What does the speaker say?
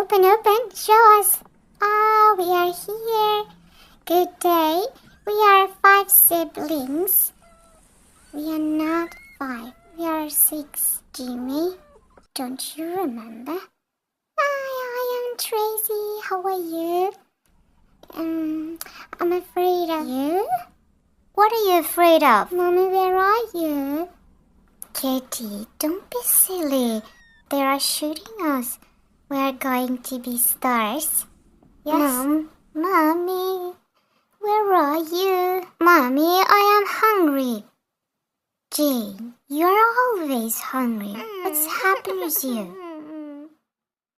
Open. Show us. Ah, we are here. Good day. We are 5 siblings. We are not 5. We are 6, Jimmy. Don't you remember? Hi, I am Tracy. How are you? I'm afraid of you. What are you afraid of? Mommy, where are you? Kitty, don't be silly. They are shooting us. We are going to be stars. Yes. Mommy, where are you? Mommy, I am hungry. Jane, you're always hungry. What's happened with you?